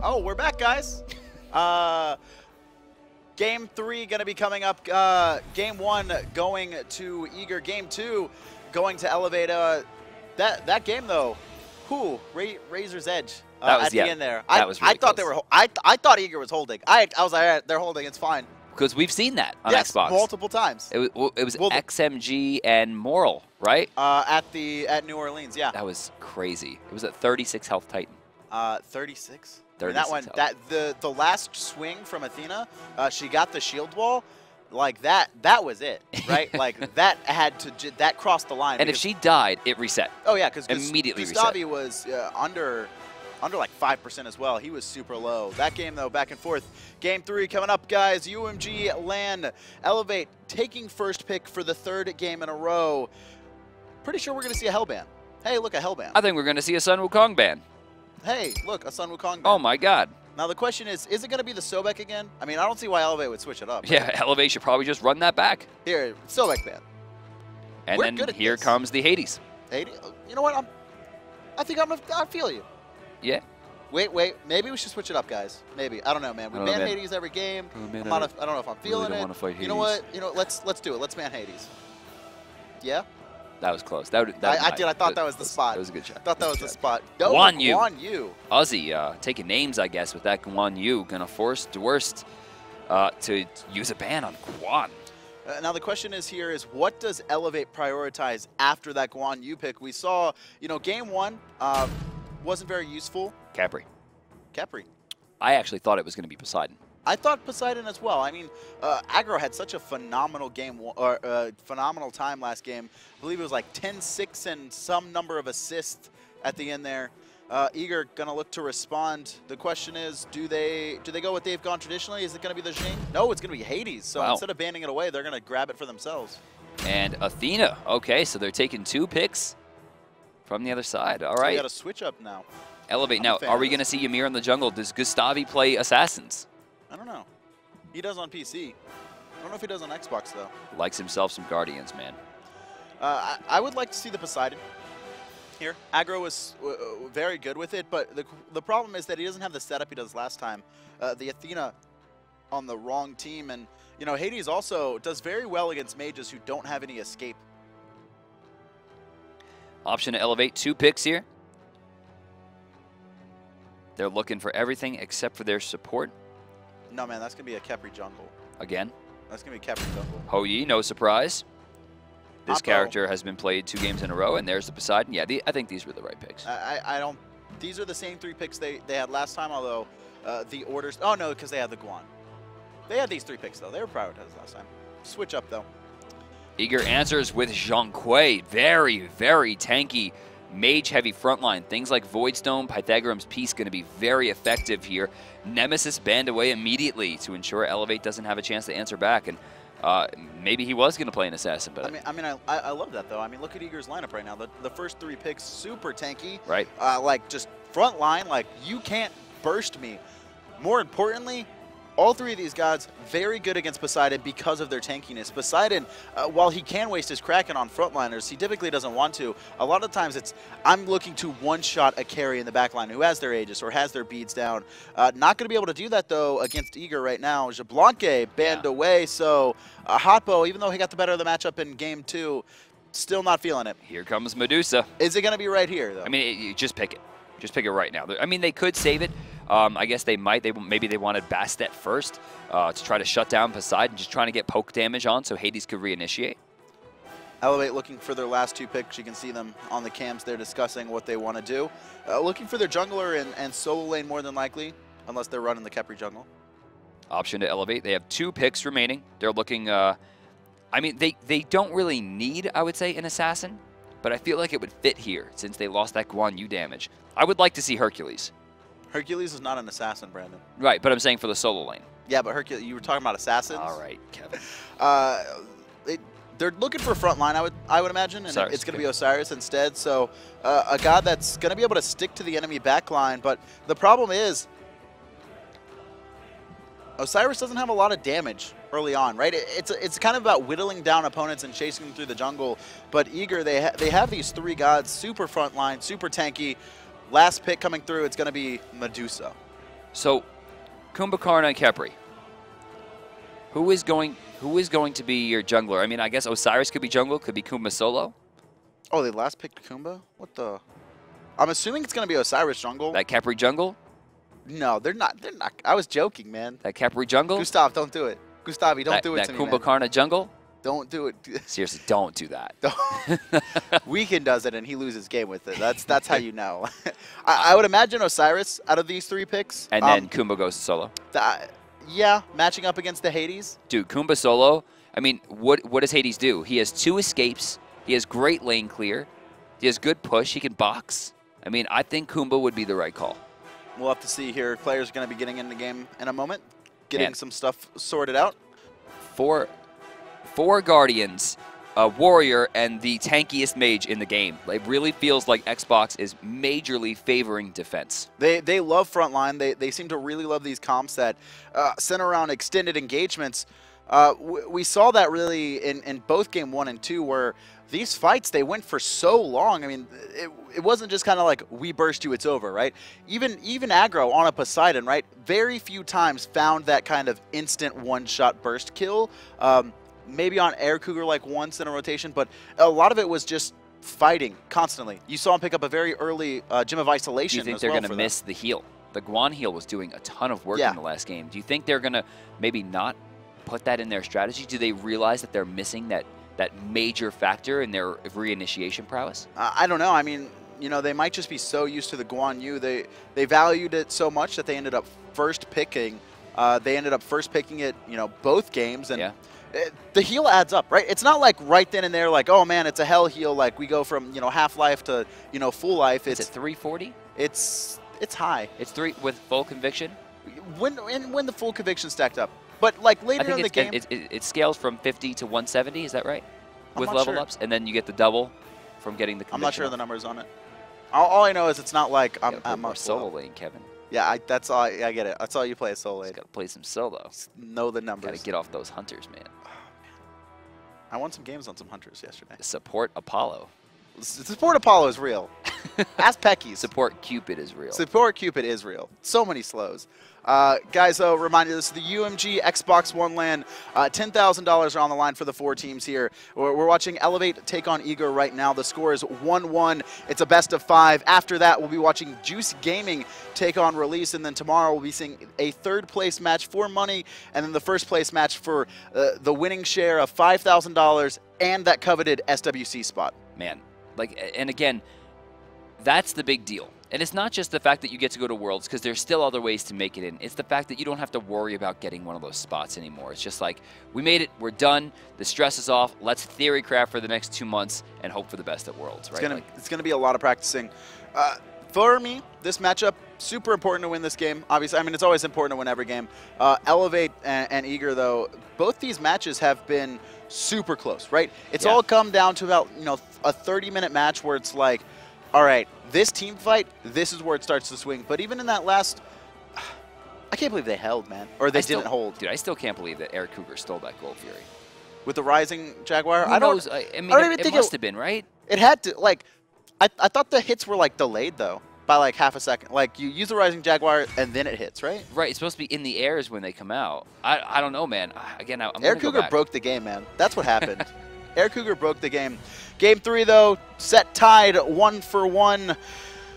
Oh, we're back, guys. Game 3 going to be coming up. Game 1 going to Eager. Game 2 going to Elevate. That game, though, Razor's Edge at the end there. That was really I thought close. they were. I thought Eager was holding. I was like, all right, they're holding. It's fine. Because we've seen that on yes, Xbox multiple times. It was XMG and Moral, right? At New Orleans, yeah. That was crazy. It was at 36 health Titan. 36. 36 I mean, that one, health. the last swing from Athena, she got the shield wall. Like that was it, right? Like that crossed the line. And if she died, it reset. Oh yeah, because immediately Gustavy was under like 5% as well. He was super low. That game though, back and forth. Game 3 coming up, guys. UMG LAN Elevate taking first pick for the 3rd game in a row. Pretty sure we're gonna see a Hellban. Hey, look, a Hellban. I think we're gonna see a Sun Wukong ban. Hey, look, a Sun Wukong ban. Oh my God. Now the question is it going to be the Sobek again? I mean, I don't see why Elevate would switch it up. Right? Yeah, Elevate should probably just run that back. Here, Sobek ban. And We're then good at here this. comes the Hades. Hades? You know what? I feel you. Yeah. Wait. Maybe we should switch it up, guys. Maybe. I don't know, man. We ban Hades every game. Oh, man, I don't know if I'm feeling really it. wanna fight You know what? Hades. Let's do it. Let's ban Hades. Yeah? That was close. I thought that was the spot. That was a good shot. I thought that was the spot. Guan Yu. Guan Yu. Uzzy taking names, I guess, with that Guan Yu. Going to force Dwurst to use a ban on Guan. Now the question is what does Elevate prioritize after that Guan Yu pick? We saw, game 1 wasn't very useful. Khepri. Khepri. I actually thought it was going to be Poseidon. I thought Poseidon as well. I mean, Aggro had such a phenomenal game, phenomenal time last game. I believe it was like 10-6 and some number of assists at the end there. Eager gonna look to respond. The question is, do they go what they've gone traditionally? Is it gonna be the Zhong? No, it's gonna be Hades. So instead of banning it away, they're gonna grab it for themselves. And Athena. Okay, so they're taking 2 picks from the other side. All right. So we got to switch up now. Elevate. Now, are we gonna see Ymir in the jungle? Does Gustavy play Assassins? I don't know. He does on PC. I don't know if he does on Xbox, though. Likes himself some Guardians, man. I would like to see the Poseidon here. Aggro was very good with it, but the problem is that he doesn't have the setup he does last time. The Athena on the wrong team, and, Hades also does very well against mages who don't have any escape. Option to Elevate. 2 picks here. They're looking for everything except for their support. No, man, that's going to be a Khepri jungle. Again? That's going to be a Khepri jungle. Ho Yi, no surprise. This Oppo. character has been played 2 games in a row, and there's the Poseidon. Yeah, I think these were the right picks. I don't... These are the same 3 picks they had last time, although the orders... Oh, no, because they had the Guan. They had these 3 picks, though. They were prioritized last time. Switch up, though. Eager answers with Zhong. Very, very tanky, mage-heavy frontline. Things like Voidstone, Pythagorean's Piece going to be very effective here. Nemesis banned away immediately to ensure Elevate doesn't have a chance to answer back. And maybe he was going to play an assassin, but I love that though. I mean, look at Eager's lineup right now. The first 3 picks super tanky. Right. Like just front line. Like you can't burst me. More importantly, all 3 of these gods very good against Poseidon because of their tankiness. Poseidon, while he can waste his Kraken on frontliners, he typically doesn't want to. A lot of times it's, I'm looking to one-shot a carry in the backline who has their Aegis or has their beads down. Not going to be able to do that, though, against Eager right now. Jablonke banned away, so Hotbo, even though he got the better of the matchup in Game 2, still not feeling it. Here comes Medusa. Is it going to be right here, though? I mean, you just pick it. Just pick it right now. I mean, they could save it. I guess they might. Maybe they wanted Bastet first to try to shut down Poseidon, just trying to get poke damage on so Hades could reinitiate. Elevate looking for their last 2 picks. You can see them on the cams. They're discussing what they want to do. Looking for their jungler and solo lane more than likely, unless they're running the Khepri jungle. Option to Elevate. They have 2 picks remaining. They're looking. I mean, they don't really need, I would say, an assassin, but I feel like it would fit here since they lost that Guan Yu damage. I would like to see Hercules. Hercules is not an assassin, Brandon. Right, but I'm saying for the solo lane. Yeah, but Hercules, you were talking about assassins. All right, Kevin. They're looking for frontline, I would imagine, and Osiris, it's going to be Osiris instead. So a god that's going to be able to stick to the enemy backline. But the problem is, Osiris doesn't have a lot of damage early on, right? It's kind of about whittling down opponents and chasing them through the jungle. But Eager, they have these 3 gods, super frontline, super tanky. Last pick coming through, it's going to be Medusa. So, Kumbhakarna and Khepri. Who is going to be your jungler? I mean, I guess Osiris could be jungle, could be Kumba solo. Oh, they last picked Kumba? What the? I'm assuming it's going to be Osiris jungle. That Khepri jungle? No, they're not. They're not. I was joking, man. That Khepri jungle? Gustav, don't do it. Gustavy, don't do it to me, man. That Kumbhakarna jungle? Don't do it. Seriously, don't do that. Weekend does it, and he loses game with it. That's how you know. I would imagine Osiris out of these 3 picks. And then Kumba goes solo. Yeah, matching up against the Hades. Dude, Kumba solo, I mean, what does Hades do? He has 2 escapes. He has great lane clear. He has good push. He can box. I mean, I think Kumba would be the right call. We'll have to see here. Players are going to be getting in the game in a moment, getting some stuff sorted out. 4 Guardians, a Warrior, and the tankiest mage in the game. It really feels like Xbox is majorly favoring defense. They love frontline. They seem to really love these comps that center around extended engagements. We saw that really in both game 1 and 2, where these fights, they went for so long. I mean, it wasn't just kind of like, we burst you, it's over, right? Even aggro on a Poseidon, right? Very few times found that kind of instant one-shot burst kill. Maybe on Aircougar like once in a rotation, but a lot of it was just fighting constantly. You saw him pick up a very early Gem of Isolation. Do you think they're going to miss the heal? The Guan heal was doing a ton of work in the last game. Do you think they're going to maybe not put that in their strategy? Do they realize that they're missing that major factor in their reinitiation prowess? I don't know. I mean, you know, they might just be so used to the Guan Yu. They valued it so much that they ended up first picking. It, you know, both games, and the heal adds up, right? It's not like right then and there, like, oh man, it's a hell heal. Like we go from, you know, half life to, you know, full life. It's at 340. It's high. It's 3 with full conviction. When the full conviction stacked up, but like later in the game, it scales from 50 to 170. Is that right? With level ups, and then you get the double from getting the conviction. I'm not sure of the numbers on it. All I know is it's not like I'm more solo lane, Kevin. Yeah, that's all. I get it. That's all you play is solo lane. Got to play some solo. Just know the numbers. Got to get off those hunters, man. Oh, man. I won some games on some hunters yesterday. Support Apollo. Support Apollo is real. Ask Peckies. Support Cupid is real. Support Cupid is real. So many slows. Guys, though, remind you, this is the UMG Xbox One LAN. $10,000 are on the line for the 4 teams here. We're watching Elevate take on Eager right now. The score is 1-1. It's a best of 5. After that, we'll be watching Juice Gaming take on Release, and then tomorrow we'll be seeing a 3rd place match for money, and then the 1st place match for the winning share of $5,000 and that coveted SWC spot. Man, like, and again, that's the big deal. And it's not just the fact that you get to go to Worlds, because there's still other ways to make it in. It's the fact that you don't have to worry about getting one of those spots anymore. It's just like, we made it, we're done, the stress is off, let's theory craft for the next 2 months and hope for the best at Worlds, right? It's gonna be a lot of practicing. For me, this matchup, super important to win this game. Obviously, I mean, it's always important to win every game. Elevate and Eager, though, both these matches have been super close, right? It's all come down to about, you know, a 30-minute match where it's like, all right, this team fight, this is where it starts to swing. But even in that last, I can't believe they held, man. Or they didn't hold. Dude, I still can't believe that Aircougar stole that Gold Fury. With the Rising Jaguar? Who knows? I mean, it must have been, right? It had to, like, I thought the hits were, like, delayed, though, by, like, half a second. Like, you use the Rising Jaguar, and then it hits, right? Right, it's supposed to be in the airs when they come out. I don't know, man. Again, I'm Aircougar broke the game, man. That's what happened. Aircougar broke the game. Game 3, though, set tied 1-1.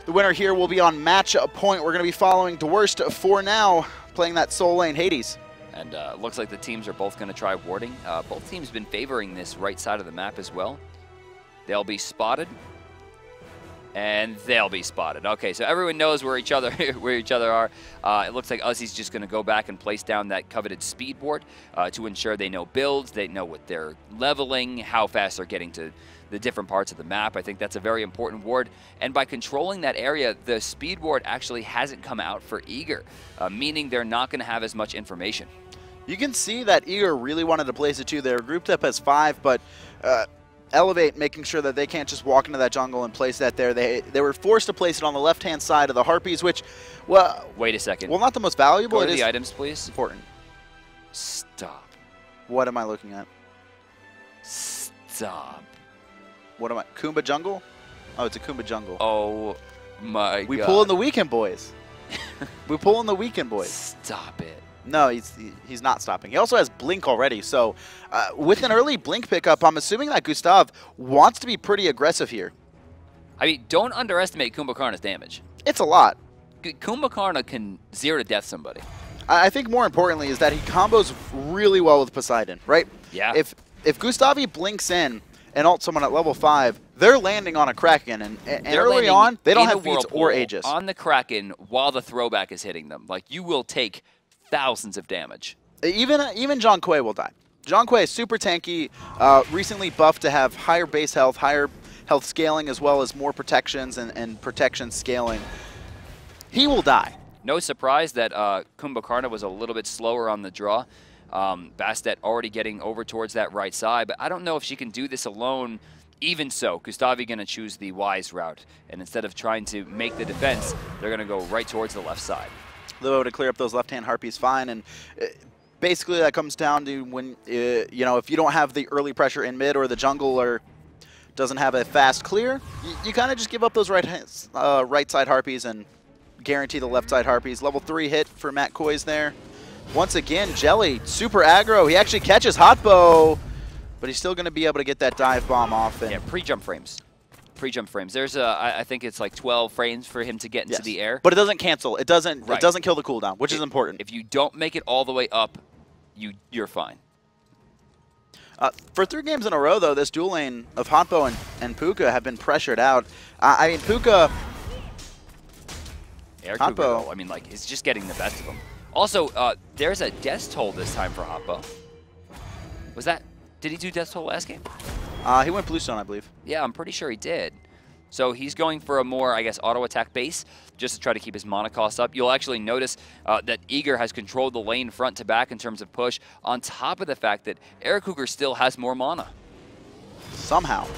The winner here will be on match point. We're going to be following Dwurst for now, playing that soul lane Hades. And looks like the teams are both going to try warding. Both teams have been favoring this right side of the map as well. They'll be spotted. And they'll be spotted. Okay, so everyone knows where each other are. It looks like Uzzy's just going to go back and place down that coveted speed board to ensure they know builds, they know what they're leveling, how fast they're getting to the different parts of the map. I think that's a very important ward. And by controlling that area, the speed board actually hasn't come out for Eager, meaning they're not going to have as much information. You can see that Eager really wanted to place it too. They're grouped up as 5, but Elevate making sure that they can't just walk into that jungle and place that there. They were forced to place it on the left-hand side of the Harpies, which, well... Wait a second. Well, not the most valuable. Go to the items, please. Important. Stop. What am I looking at? Stop. What am I? Kumba Jungle? Oh, it's a Kumba Jungle. Oh, my God. We pull in the weekend, boys. We're pulling the weekend, boys. Stop it. No, he's not stopping. He also has Blink already, so with an early Blink pickup, I'm assuming that Gustav wants to be pretty aggressive here. I mean, don't underestimate Kumbhakarna's damage. It's a lot. Kumbhakarna can 0 to death somebody. I think more importantly is that he combos really well with Poseidon, right? Yeah. If Gustavy blinks in and ult someone at level 5, they're landing on a Kraken, and early on, they don't have beats or Aegis. On the Kraken while the throwback is hitting them. Like, you will take thousands of damage. Even Zhong will die. Zhong is super tanky, recently buffed to have higher base health, higher health scaling, as well as more protections and protection scaling. He will die. No surprise that Kumbhakarna was a little bit slower on the draw. Bastet already getting over towards that right side, but I don't know if she can do this alone. Even so, Gustavy going to choose the wise route, and instead of trying to make the defense, they're going to go right towards the left side. They'll be able to clear up those left-hand harpies fine, and basically that comes down to when, you know, if you don't have the early pressure in mid or the jungler doesn't have a fast clear, you kind of just give up those right side harpies and guarantee the left side harpies. Level 3 hit for Koiz there. Once again, Jellly, super aggro. He actually catches Hotbow, but he's still going to be able to get that dive bomb off. And yeah, pre-jump frames. Pre-jump frames. There's I think it's like 12 frames for him to get into the air. But it doesn't cancel. It doesn't kill the cooldown, which is important. If you don't make it all the way up, you're fine. For 3 games in a row, though, this dual lane of Hotbow and Pooka have been pressured out. I mean, Pooka... Aircougar, I mean, like, he's just getting the best of him. Also, there's a death toll this time for Hotbow. Was that... Did he do death toll last game? He went Bluestone, I believe. Yeah, I'm pretty sure he did. So he's going for a more, I guess, auto-attack base, just to try to keep his mana cost up. You'll actually notice that Eager has controlled the lane front to back in terms of push, on top of the fact that Aircougar still has more mana. Somehow.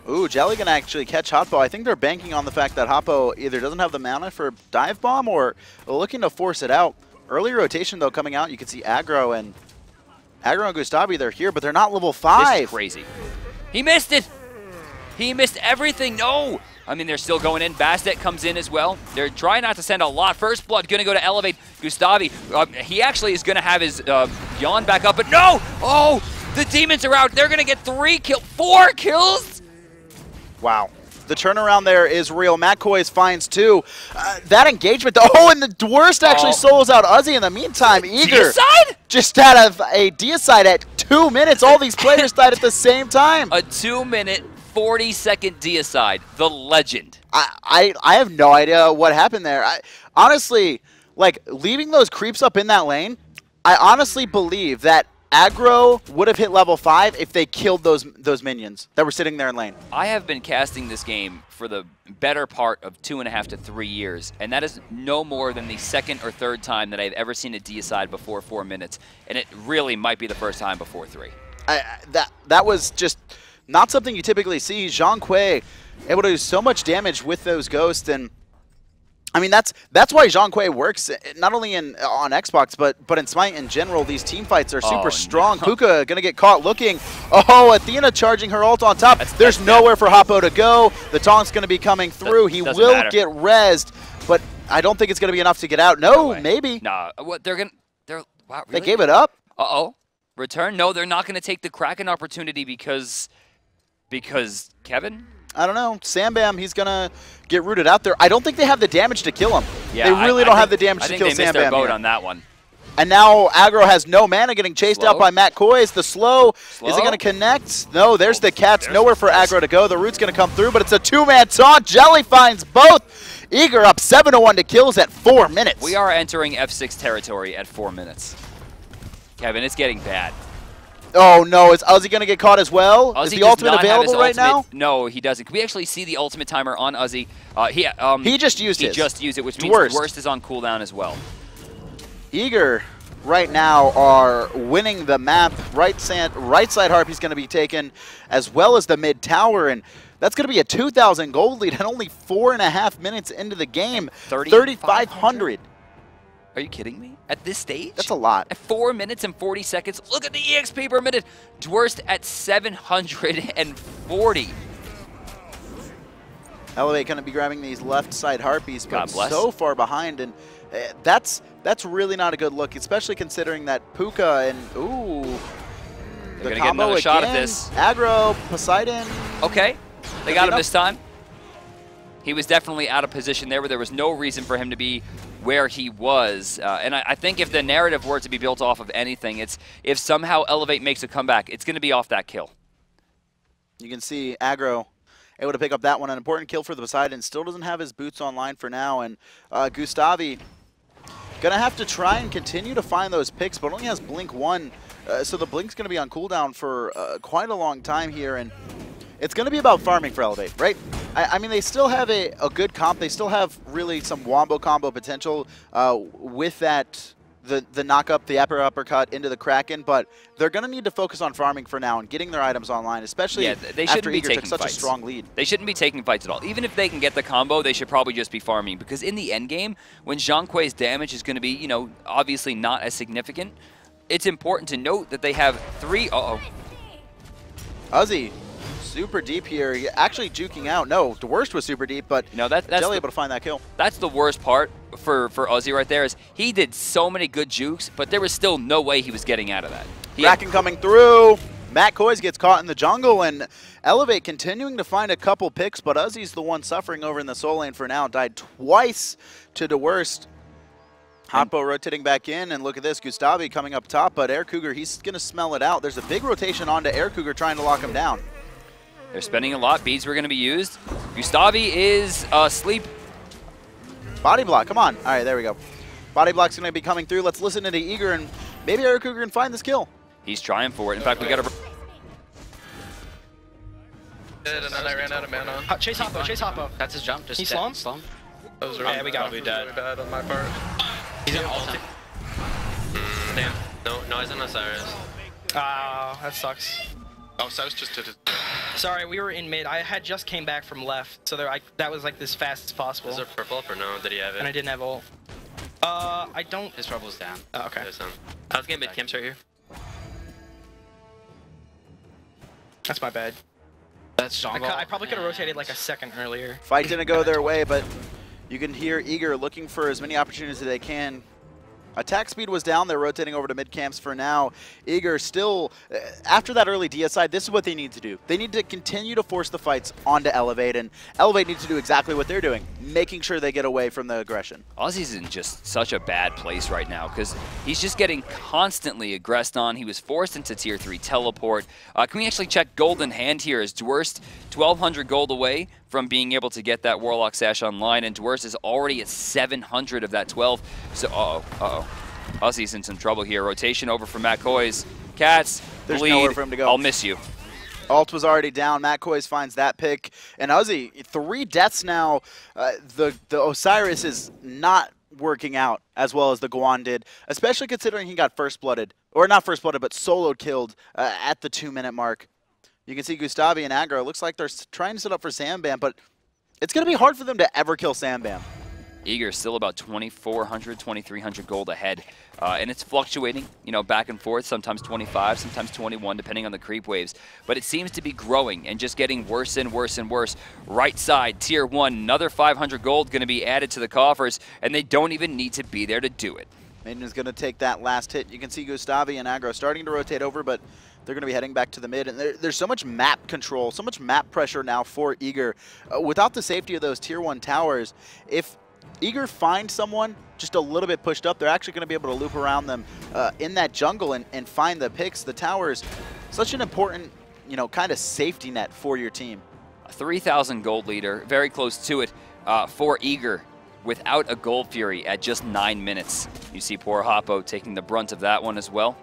Ooh, Jellly can actually catch Hotbow. I think they're banking on the fact that Hotbow either doesn't have the mana for dive bomb or looking to force it out. Early rotation, though, coming out, you can see Aggro and Gustavy, they're here, but they're not level 5. This is crazy. He missed it! He missed everything. No! I mean, they're still going in. Bastet comes in as well. They're trying not to send a lot. First blood going to go to Elevate Gustavy. He actually is going to have his yawn back up, but no! Oh! The demons are out. They're going to get 4 kills? Wow. The turnaround there is real. Koiz finds 2. That engagement, though. Oh, and the Dwurst actually solos out Uzzy in the meantime. Eager Deicide? Just out of a Deicide at 2 minutes. All these players died at the same time. A 2-minute, 40-second Deicide. The legend. I have no idea what happened there. Honestly, like, leaving those creeps up in that lane, I honestly believe that Aggro would have hit level 5 if they killed those minions that were sitting there in lane. I have been casting this game for the better part of 2.5 to 3 years, and that is no more than the 2nd or 3rd time that I've ever seen a Deicide before 4 minutes, and it really might be the first time before 3. That was just not something you typically see. Zhong able to do so much damage with those ghosts, and I mean, that's why Zhong works, not only on Xbox, but in Smite in general. These team fights are super strong. No. Pooka going to get caught looking. Oh, Athena charging her ult on top. There's nowhere for Hotbow to go. The taunt's going to be coming through. He will get rezzed, but I don't think it's going to be enough to get out. No, maybe. Nah, what wow, really? They gave it up. Uh-oh. Return? No, they're not going to take the Kraken opportunity because Kevin? I don't know. Sambam, he's going to get rooted out there. I don't think they have the damage to kill him. Yeah, they really don't have the damage to kill Sambam. I think they missed their boat on that one. And now Aggro has no mana, getting chased out by Koiz. The slow. Is it going to connect? No, there's the cats. Nowhere for Aggro to go. The root's going to come through, but it's a 2-man taunt. Jellly finds both. Eager up 7-1 to kills at 4 minutes. We are entering F6 territory at 4 minutes. Kevin, it's getting bad. Oh no, is Uzzy going to get caught as well? Uzzy is the ultimate available right now? No, he doesn't. Can we actually see the ultimate timer on Uzzy? He just used it. He just used it, which means Dwurst is on cooldown as well. Eager right now are winning the map. Right side Harpy's going to be taken, as well as the mid tower, and that's going to be a 2,000 gold lead and only 4.5 minutes into the game. 3,500. Are you kidding me? At this stage? That's a lot. At 4 minutes and 40 seconds. Look at the EXP per minute. Dwurst at 740. Elevate going to be grabbing these left side harpies, but God bless. so far behind, and that's really not a good look, especially considering that Pooka and They're gonna get another shot at this. Aggro, Poseidon. Okay, they got him this time. He was definitely out of position there, where there was no reason for him to be where he was. And I think if the narrative were to be built off of anything, it's if somehow Elevate makes a comeback, it's going to be off that kill. You can see Aggro able to pick up that one. An important kill for the Poseidon. Still doesn't have his boots online for now. And Gustavy going to have to try and continue to find those picks, but only has Blink 1. So the Blink's going to be on cooldown for quite a long time here. And it's going to be about farming for Elevate, right? I mean, they still have a good comp. They still have really some wombo combo potential with that, the knock-up, the uppercut into the Kraken, but they're going to need to focus on farming for now and getting their items online, especially they shouldn't after be Eager taking took such fights. A strong lead. They shouldn't be taking fights at all. Even if they can get the combo, they should probably just be farming, because in the end game, when Zhong Kuei's damage is going to be, you know, obviously not as significant, it's important to note that they have 3... Uzzy. Super deep here. Actually juking out. No, Dwurst was super deep, but that's Jellly able to find that kill. That's the worst part for Uzzy right there, is he did so many good jukes, but there was still no way he was getting out of that. Kraken coming through. Koiz gets caught in the jungle, and Elevate continuing to find a couple picks, but Uzzy's the one suffering over in the soul lane for now. Died twice to Dwurst. Hotbo rotating back in, and look at this, Gustavy coming up top, but Aircougar, he's going to smell it out. There's a big rotation onto Aircougar trying to lock him down. They're spending a lot. Beads were going to be used. Gustavy is asleep. Body block, come on. All right, there we go. Body block's going to be coming through. Let's listen to Eager, and maybe Aircougar can find this kill. He's trying for it. In fact, we got to... And then I ran out of mana. Chase Hoppo, chase Hoppo. That's his jump. Just He slow him? That was really, we got him. really bad on my part. He's in ult. Damn. No, he's in Osiris. That sucks. Oh, Osiris just did it. Sorry, we were in mid. I had just came back from left, so that was like as fast as possible. Is there purple up or no? Did he have it? And I didn't have ult. I don't. His purple's down. Oh, okay. I was getting mid camps right here. That's my bad. That's Zhong. I probably could have rotated like a second earlier. Fight didn't go their way, but you can hear Eager looking for as many opportunities as they can. Attack speed was down. They're rotating over to mid camps for now. Eager still, after that early DSI, this is what they need to do. They need to continue to force the fights onto Elevate, and Elevate needs to do exactly what they're doing, making sure they get away from the aggression. Uzzy's in just such a bad place right now, because he's just getting constantly aggressed on. He was forced into tier 3 teleport. Can we actually check golden hand here? Is Dwurst 1,200 gold away from being able to get that Warlock Sash online, and Dwurst is already at 700 of that 12. So, Uzzy's in some trouble here. Rotation over from Koiz. Cats, There's bleed. nowhere for him to go. I'll miss you. Ult was already down. Koiz finds that pick. And Uzzy, 3 deaths now. The Osiris is not working out as well as the Guan did, especially considering he got first-blooded. Or not first-blooded, but solo killed at the 2-minute mark. You can see Gustavy and Aggro. It looks like they're trying to set up for Sambam, but it's going to be hard for them to ever kill Sambam. Eager still about 2,400, 2,300 gold ahead. And it's fluctuating, you know, back and forth, sometimes 25, sometimes 21, depending on the creep waves. But it seems to be growing and just getting worse and worse and worse. Right side, tier 1, another 500 gold going to be added to the coffers, and they don't even need to be there to do it. Maiden is going to take that last hit. You can see Gustavy and Aggro starting to rotate over, but they're going to be heading back to the mid. And there's so much map control, so much map pressure now for Eager. Without the safety of those tier 1 towers, if Eager finds someone just a little bit pushed up, they're actually going to be able to loop around them in that jungle and find the picks. The towers, such an important, you know, kind of safety net for your team. A 3,000 gold leader, very close to it for Eager, without a Gold Fury at just 9 minutes. You see poor Hoppo taking the brunt of that one as well.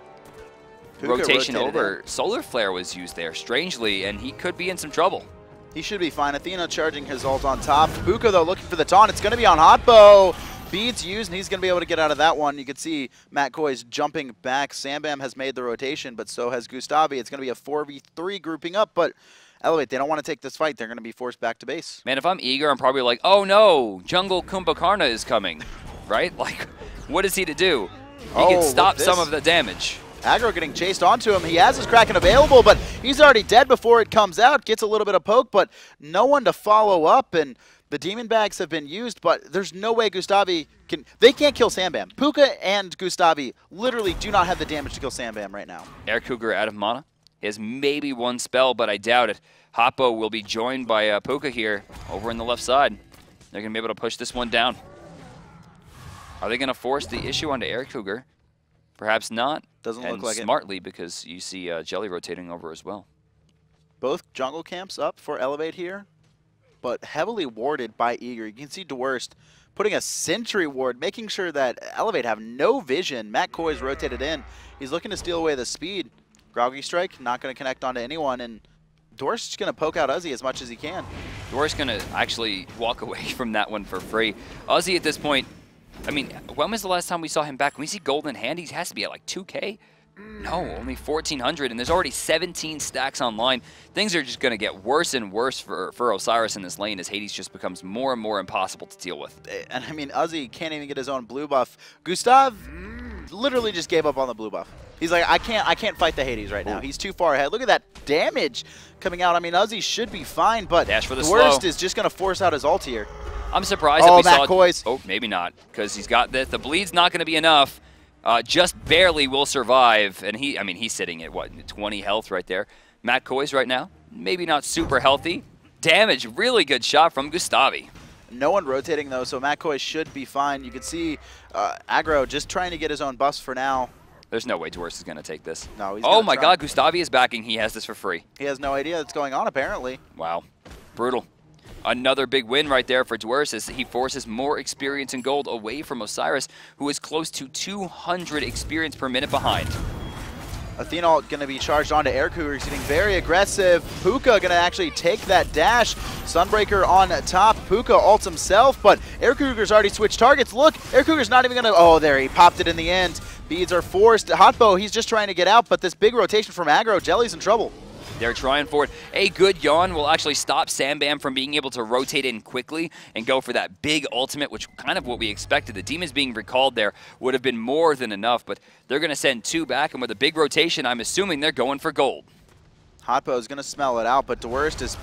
Pooka Rotation rotated over. in. Solar Flare was used there, strangely, and he could be in some trouble. He should be fine. Athena charging his ult on top. Pooka, though, looking for the taunt. It's going to be on Hotbo. Beads used, and he's going to be able to get out of that one. You can see Koiz jumping back. Sambam has made the rotation, but so has Gustavy. It's going to be a 4v3 grouping up, but Elevate, they don't want to take this fight. They're going to be forced back to base. Man, if I'm Eager, I'm probably like, oh no, Jungle Kumbhakarna is coming, right? Like, what is he to do? He can stop some of the damage. Aggro getting chased onto him. He has his Kraken available, but he's already dead before it comes out. Gets a little bit of poke, but no one to follow up, and the Demon Bags have been used, but there's no way Gustavy can... They can't kill Sambam. Pooka and Gustavy literally do not have the damage to kill Sambam right now. Aircougar out of mana. He has maybe one spell, but I doubt it. Hoppo will be joined by Pooka here over in the left side. They're going to be able to push this one down. Are they going to force the issue onto Aircougar? Perhaps not. Doesn't look like smartly, because you see Jellly rotating over as well. Both jungle camps up for Elevate here, but heavily warded by Eager. You can see Dwurst putting a sentry ward, making sure that Elevate have no vision. Matt Koiz rotated in. He's looking to steal away the speed. Groggy Strike, not going to connect onto anyone, and Dwurst's going to poke out Uzzy as much as he can. Dwurst's going to actually walk away from that one for free. Uzzy at this point, I mean, when was the last time we saw him back? When we see gold in hand, he has to be at like 2K? No, only 1,400, and there's already 17 stacks online. Things are just going to get worse and worse for Osiris in this lane as Hades just becomes more and more impossible to deal with. And I mean, Uzzy can't even get his own blue buff. Gustav literally just gave up on the blue buff. He's like, I can't fight the Hades right now. He's too far ahead. Look at that damage coming out. I mean, Uzzy should be fine, but the worst is just going to force out his ult here. I'm surprised that we saw... Koiz. Oh, maybe not, because he's got this. The bleed's not going to be enough. Just barely will survive, and he's sitting at, what, 20 health right there. Matt Koiz right now, maybe not super healthy. Damage, really good shot from Gustavy. No one rotating, though, so Matt Koiz should be fine. You can see Aggro just trying to get his own buffs for now. There's no way Dwurst is going to take this. No, he's oh my god, Gustavy is backing. He has this for free. He has no idea what's going on, apparently. Wow. Brutal. Another big win right there for Dwurst as he forces more experience and gold away from Osiris, who is close to 200 experience per minute behind. Athena going to be charged onto Aircougar. He's getting very aggressive. Pooka going to actually take that dash. Sunbreaker on top. Pooka ults himself, but Aircougar's already switched targets. Look, Aircougar's not even going to... Oh, there, he popped it in the end. Beads are forced. Hotbo, he's just trying to get out, but this big rotation from Aggro, Jelly's in trouble. They're trying for it. A good yawn will actually stop Sambam from being able to rotate in quickly and go for that big ultimate, which kind of what we expected. The demons being recalled there would have been more than enough, but they're going to send two back, and with a big rotation, I'm assuming they're going for gold. Hotbo is going to smell it out, but Dwurst is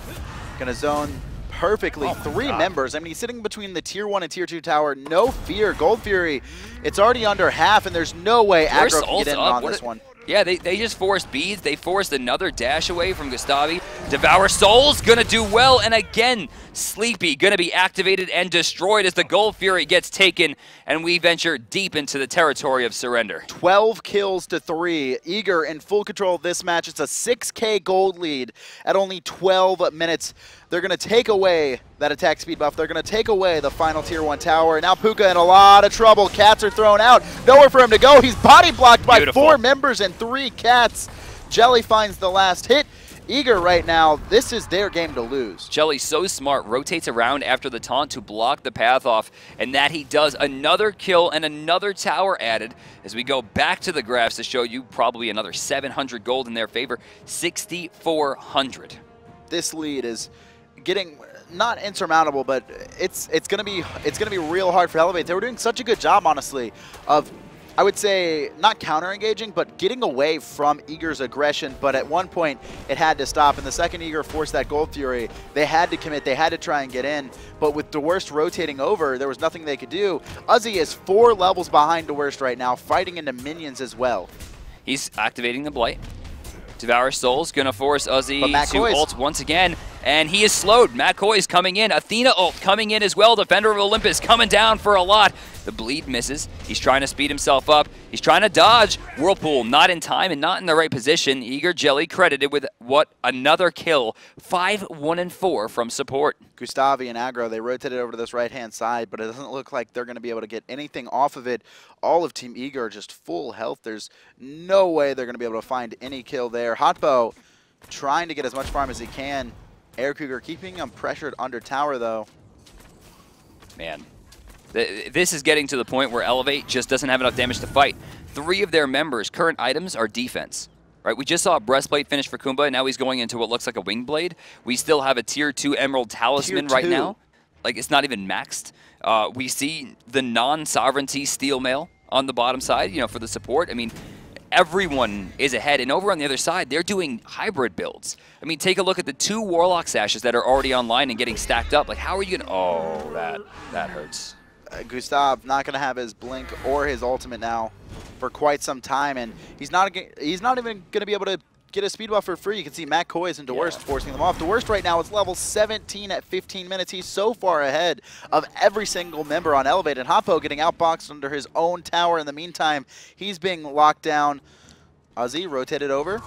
going to zone perfectly. Three members. I mean, he's sitting between the Tier 1 and Tier 2 tower. No fear. Gold Fury, it's already under half, and there's no way Aggro can get in on this one. Yeah, they just forced beads. They forced another dash away from Gustavy. Devour Souls going to do well. And again, Sleepy going to be activated and destroyed as the Gold Fury gets taken. And we venture deep into the territory of surrender. 12 kills to 3. Eager in full control of this match. It's a 6K gold lead at only 12 minutes. They're going to take away that attack speed buff. They're going to take away the final Tier 1 tower. Now Pooka in a lot of trouble. Cats are thrown out. Nowhere for him to go. He's body blocked by 4 members and 3 cats. Jellly finds the last hit. Eager right now, this is their game to lose. Jellly's so smart, rotates around after the taunt to block the path off, and that he does. Another kill and another tower added as we go back to the graphs to show you probably another 700 gold in their favor, 6,400. This lead is getting not insurmountable, but it's gonna be real hard for Elevate. They were doing such a good job, honestly, of, I would say, not counter-engaging, but getting away from Eager's aggression. But at one point, it had to stop. And the second Eager forced that Gold Fury, they had to commit. They had to try and get in. But with Dwurst rotating over, there was nothing they could do. Uzzy is 4 levels behind Dwurst right now, fighting into minions as well. He's activating the Blight. Devour Souls going to force Uzzy to ult once again, and he is slowed. Matt Koiz coming in. Athena ult coming in as well. Defender of Olympus coming down for a lot. The bleed misses. He's trying to speed himself up. He's trying to dodge. Whirlpool not in time and not in the right position. Eager Jellly credited with another kill. 5, 1, and 4 from support. Gustavy and Aggro, they rotated over to this right-hand side, but it doesn't look like they're going to be able to get anything off of it. All of Team Eager just full health. There's no way they're going to be able to find any kill there. Hotbo trying to get as much farm as he can. Aircougar keeping him pressured under tower, though. Man, this is getting to the point where Elevate just doesn't have enough damage to fight. 3 of their members' current items are defense. Right, we just saw a breastplate finish for Kumba, and now he's going into what looks like a wing blade. We still have a Tier 2 Emerald Talisman right now. Like, it's not even maxed. We see the non-sovereignty steel mail on the bottom side, you know, for the support. I mean, everyone is ahead. And over on the other side, they're doing hybrid builds. I mean, take a look at the 2 Warlock Sashes that are already online and getting stacked up. Like, how are you going to... Oh, that hurts. Gustav not going to have his blink or his ultimate now for quite some time, and he's not even going to be able to get a speed buff for free. You can see Matt Koiz and Dwurst forcing them off. Dwurst right now is level 17 at 15 minutes. He's so far ahead of every single member on Elevate, and Hoppo getting outboxed under his own tower. In the meantime, he's being locked down. Uzzy rotated over.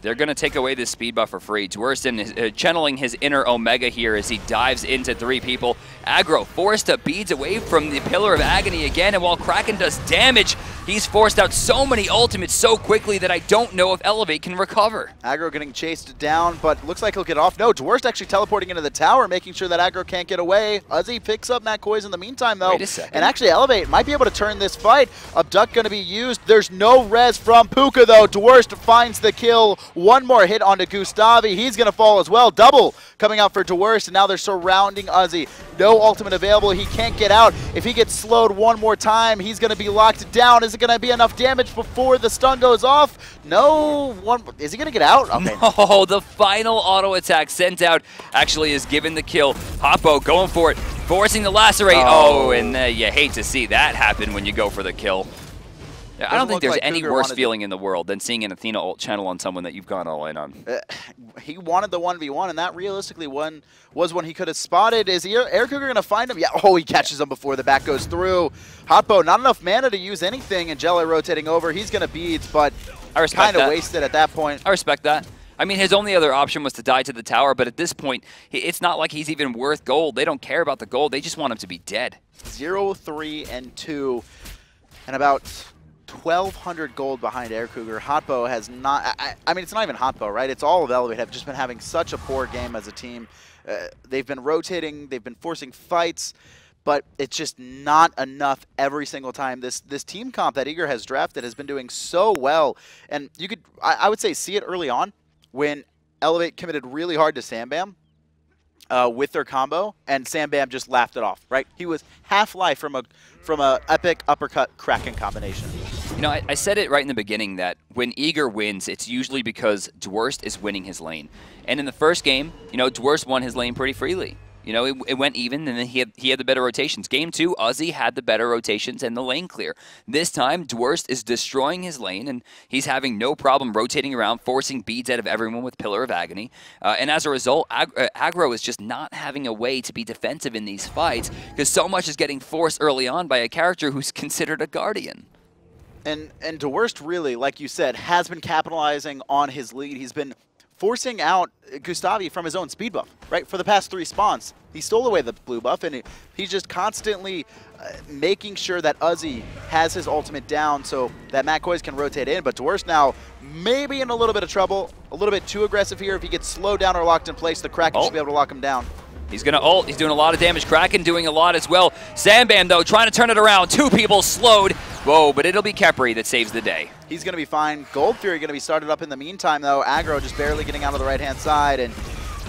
They're going to take away this speed buff for free. Dwurst channeling his inner Omega here as he dives into 3 people. Aggro forced to beads away from the Pillar of Agony again, and while Kraken does damage, he's forced out so many ultimates so quickly that I don't know if Elevate can recover. Aggro getting chased down, but looks like he'll get off. No, Dwurst actually teleporting into the tower, making sure that Aggro can't get away. Uzzy picks up Matt Koiz in the meantime, though. Wait a second. And actually, Elevate might be able to turn this fight. Abduct going to be used. There's no res from Pooka, though. Dwurst finds the kill. One more hit onto Gustavy. He's going to fall as well. Double coming out for Dwurst, and now they're surrounding Uzzy. No ultimate available. He can't get out. If he gets slowed one more time, he's going to be locked down. Is it going to be enough damage before the stun goes off? No. Is he going to get out? Okay. No, the final auto attack sent out actually is given the kill. Hoppo going for it, forcing the lacerate. Oh, and you hate to see that happen when you go for the kill. I don't think there's any worse feeling in the world than seeing an Athena ult channel on someone that you've gone all in on. He wanted the 1v1, and that realistically was one he could have spotted. Is Aircougar going to find him? Yeah, oh, he catches him before the back goes through. Hoppo, not enough mana to use anything, and Jellly rotating over. He's going to beads, but kind of wasted at that point. I respect that. I mean, his only other option was to die to the tower, but at this point, it's not like he's even worth gold. They don't care about the gold. They just want him to be dead. 0, 3, and 2, and about 1,200 gold behind Aircougar. Hotbo has not... I mean, it's not even Hotbo, right? It's all of Elevate have just been having such a poor game as a team. They've been rotating. They've been forcing fights, but it's just not enough every single time. This team comp that Eager has drafted has been doing so well, and you could, I would say, see it early on when Elevate committed really hard to Sambam with their combo, and Sambam just laughed it off, right? He was half-life from a epic uppercut Kraken combination. You know, I said it right in the beginning that when Eager wins, it's usually because Dwurst is winning his lane. And in the first game, you know, Dwurst won his lane pretty freely. You know, it went even, and then he had the better rotations. Game 2, Uzzy had the better rotations and the lane clear. This time, Dwurst is destroying his lane, and he's having no problem rotating around, forcing beads out of everyone with Pillar of Agony. And as a result, Aggro is just not having a way to be defensive in these fights, because so much is getting forced early on by a character who's considered a Guardian. And Dwurst really, like you said, has been capitalizing on his lead. He's been forcing out Gustavy from his own speed buff, right? For the past 3 spawns, he stole away the blue buff, and he's just constantly making sure that Uzzy has his ultimate down so that Matt Koiz can rotate in. But Dwurst now maybe in a little bit of trouble, a little bit too aggressive here. If he gets slowed down or locked in place, the Kraken should be able to lock him down. He's going to ult. He's doing a lot of damage. Kraken doing a lot as well. Sambam, though, trying to turn it around. 2 people slowed. Whoa, but it'll be Khepri that saves the day. He's going to be fine. Gold Fury going to be started up in the meantime, though. Aggro just barely getting out of the right-hand side, and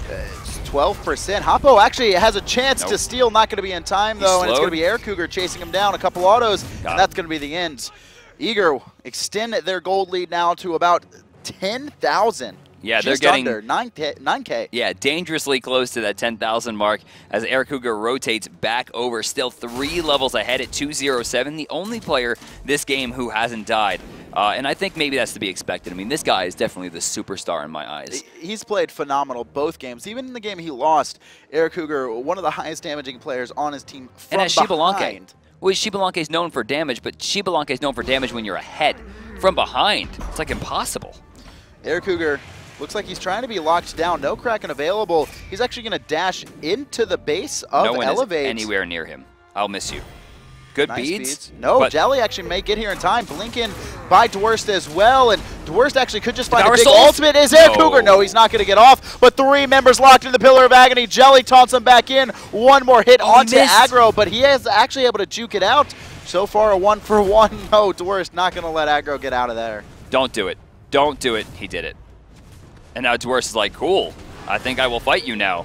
it's 12%. Hoppo actually has a chance to steal. Not going to be in time, though, and it's going to be Aircougar chasing him down. A couple autos, and that's going to be the end. Eager extend their gold lead now to about 10,000. Yeah, just they're getting under 9K. Yeah, dangerously close to that 10,000 mark as Aircougar rotates back over, still 3 levels ahead at 207. The only player this game who hasn't died. And I think maybe that's to be expected. I mean, this guy is definitely the superstar in my eyes. He's played phenomenal both games. Even in the game he lost, Aircougar, one of the highest damaging players on his team from and as behind. Well, Shibalanke is known for damage, but Shibalanke is known for damage when you're ahead. From behind, it's like impossible. Aircougar looks like he's trying to be locked down. No Kraken available. He's actually going to dash into the base of No one Elevate. is anywhere near him. I'll miss you. Good nice beads. No, Jellly actually may get here in time. Blinking by Dwurst as well, and Dwurst actually could just find a big ultimate. Is Aircougar? No, he's not going to get off, but 3 members locked in the Pillar of Agony. Jellly taunts him back in. One more hit onto Aggro, but he is actually able to juke it out. So far, a 1-for-1. No, Dwurst not going to let Aggro get out of there. Don't do it. Don't do it. He did it. And now Dwurst is like, cool, I think I will fight you now.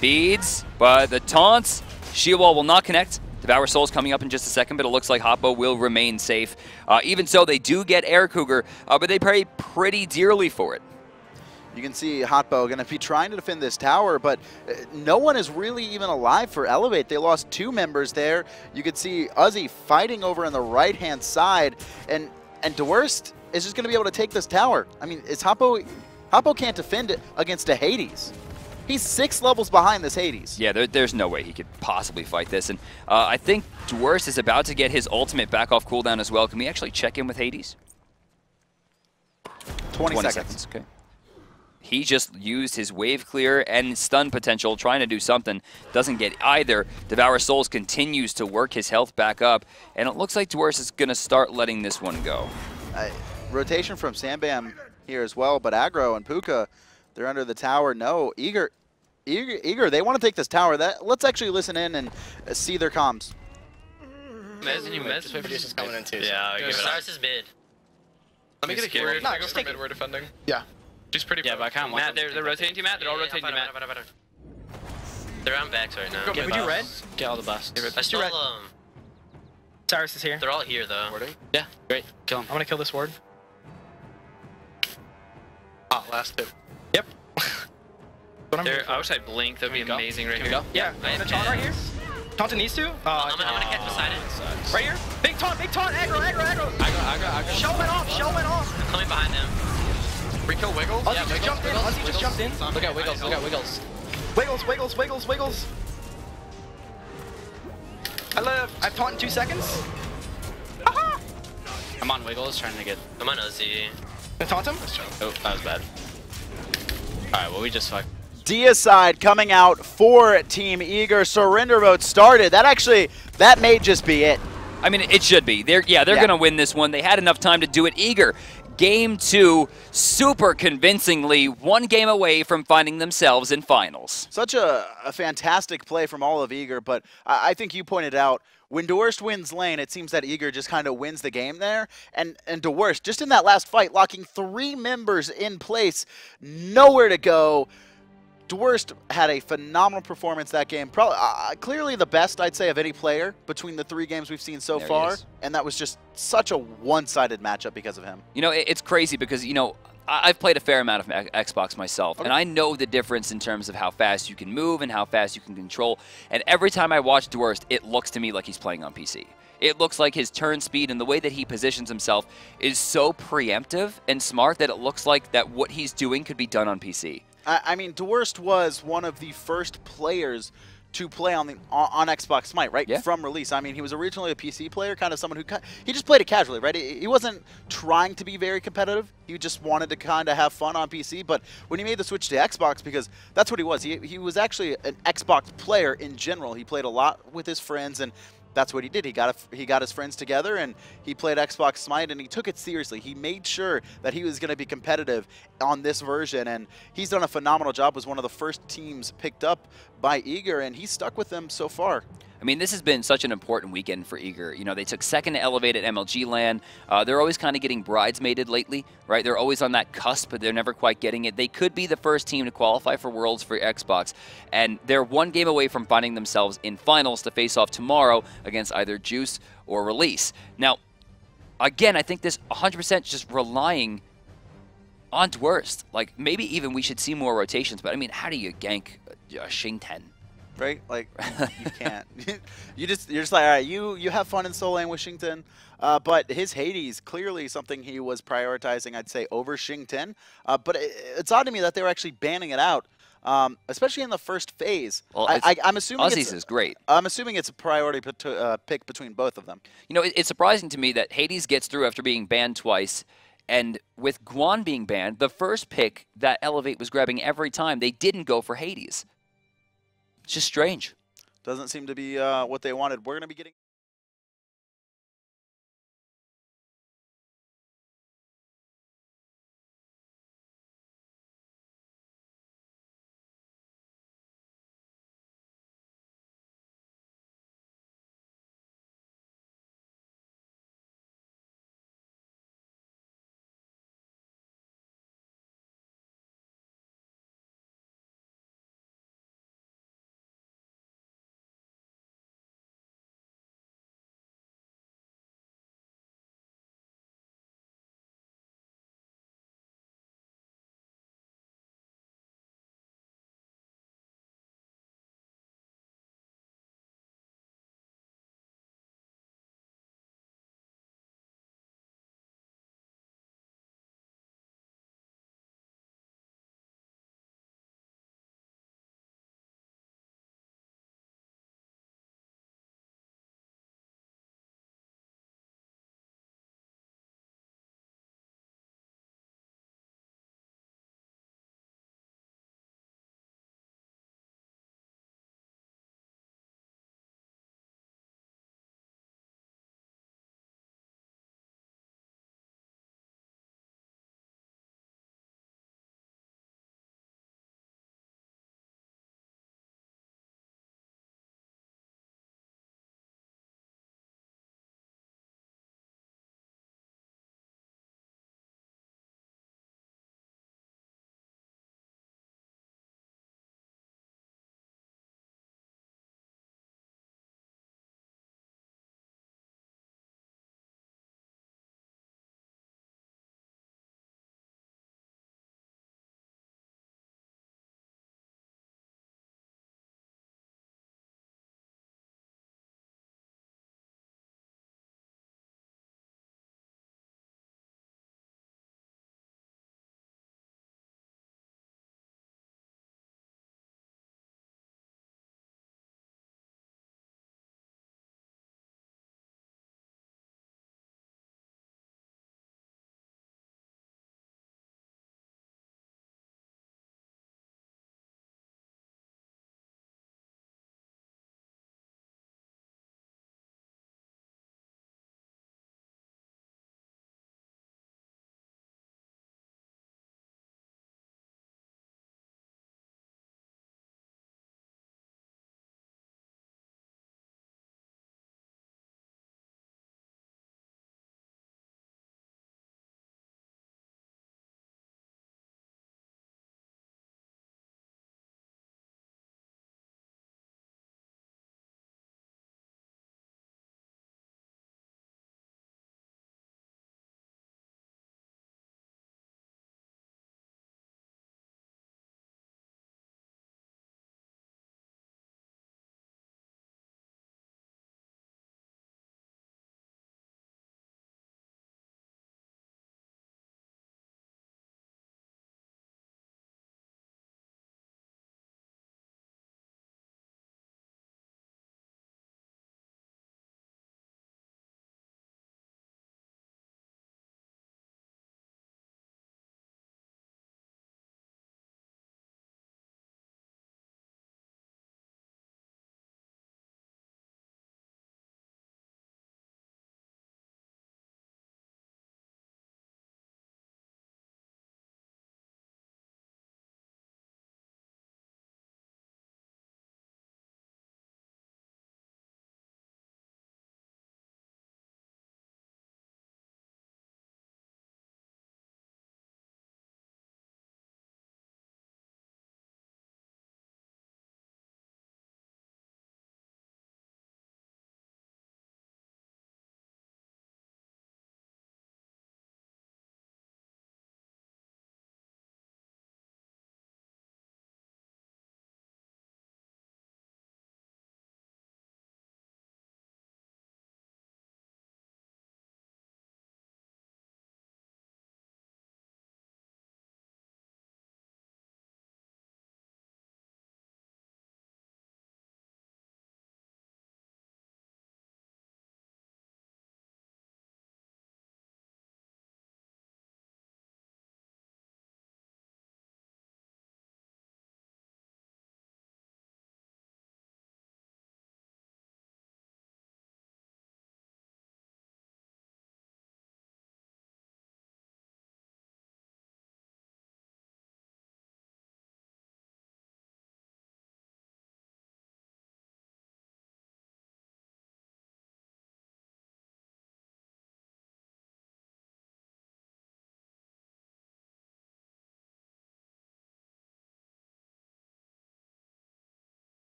Beads, but the taunts, shield wall will not connect. Devour Souls coming up in just a second, but it looks like Hoppo will remain safe. Even so, they do get Aircougar, but they pay pretty dearly for it. You can see Hotbo going to be trying to defend this tower, but no one is really even alive for Elevate. They lost 2 members there. You can see Uzzy fighting over on the right-hand side, and Dwurst is just going to be able to take this tower. I mean, Hoppo can't defend it against a Hades. He's 6 levels behind this Hades. Yeah, there's no way he could possibly fight this. And I think Dwurst is about to get his ultimate back off cooldown as well. Can we actually check in with Hades? 20 seconds. Okay. He just used his wave clear and stun potential, trying to do something. Doesn't get either. Devour Souls continues to work his health back up, and it looks like Dwurst is going to start letting this one go. Rotation from Sambam here as well, but Aggro and Pooka, they're under the tower. No, Eager, they want to take this tower. Let's actually listen in and see their comms. Medusa's coming in too. Yeah, Osiris is mid. Let me get a curious. No, just take it. We're defending. Yeah. She's pretty. Yeah, but I can't. Matt, they're rotating to Matt. They're all rotating to Matt. They're on backs right now. Would you red? Get all the busts. I stole Osiris is here. They're all here though. Warding? Yeah, great. Kill him. I'm gonna kill this ward. Ah, last hit. Yep. I wish I blinked. That'd be amazing right here. Yeah, the taunt right here. Taunting these 2. I'm gonna catch Poseidon. Right here. Big taunt, aggro. Aggro. Show went off. I'm coming behind them. We kill Wiggles? Uzzy just jumped in. Look at Wiggles. Wiggles. I live. I've taunt in 2 seconds. Aha! I'm on Wiggles trying to get. I'm on Uzzy. Can I taunt him? Oh, that was bad. Alright, well, we just fucked. Deicide coming out for Team Eager. Surrender vote started. That may just be it. I mean, it should be. They're going to win this one. They had enough time to do it. Eager, Game 2, super convincingly, 1 game away from finding themselves in finals. Such a fantastic play from all of Eager, but I think you pointed out, when Dwurst wins lane, it seems that Eager just kind of wins the game there. And Dwurst, just in that last fight, locking 3 members in place, nowhere to go. Dwurst had a phenomenal performance that game. Probably, clearly the best, I'd say, of any player between the 3 games we've seen so far. And that was just such a one-sided matchup because of him. You know, it's crazy because, you know, I've played a fair amount of Xbox myself, and I know the difference in terms of how fast you can move and how fast you can control. And every time I watch Dwurst, it looks to me like he's playing on PC. It looks like his turn speed and the way that he positions himself is so preemptive and smart that it looks like that what he's doing could be done on PC. I mean, Dwurst was one of the first players to play on Xbox Smite, right? Yeah. From release. I mean, he was originally a PC player, kind of someone who he just played it casually, right? He wasn't trying to be very competitive. He just wanted to kind of have fun on PC. But when he made the switch to Xbox, because that's what he was. He was actually an Xbox player in general. He played a lot with his friends, and that's what he did. He got his friends together and he played Xbox Smite, and he took it seriously. He made sure that he was going to be competitive on this version, and he's done a phenomenal job. Was one of the first teams picked up by Eager, and he's stuck with them so far. I mean, this has been such an important weekend for Eager. You know, they took 2nd to Elevate at MLG land. They're always kind of getting bridesmaided lately, right? They're always on that cusp, but they're never quite getting it. They could be the first team to qualify for Worlds for Xbox, and they're 1 game away from finding themselves in finals to face off tomorrow against either Juice or Release. Now, again, I think this 100% just relying on Dwurst. Like, maybe even we should see more rotations, but I mean, how do you gank Xing 10? Right? Like, you can't. You're just like, all right, you have fun in solo lane with Xing 10. But his Hades, clearly something he was prioritizing, I'd say, over Xing 10. But it's odd to me that they were actually banning it out, especially in the first phase. Well, I'm assuming Uzzy's is great. I'm assuming it's a priority pick between both of them. You know, it's surprising to me that Hades gets through after being banned twice. And with Guan being banned, the first pick that Elevate was grabbing every time, they didn't go for Hades. It's just strange. Doesn't seem to be what they wanted. We're going to be getting...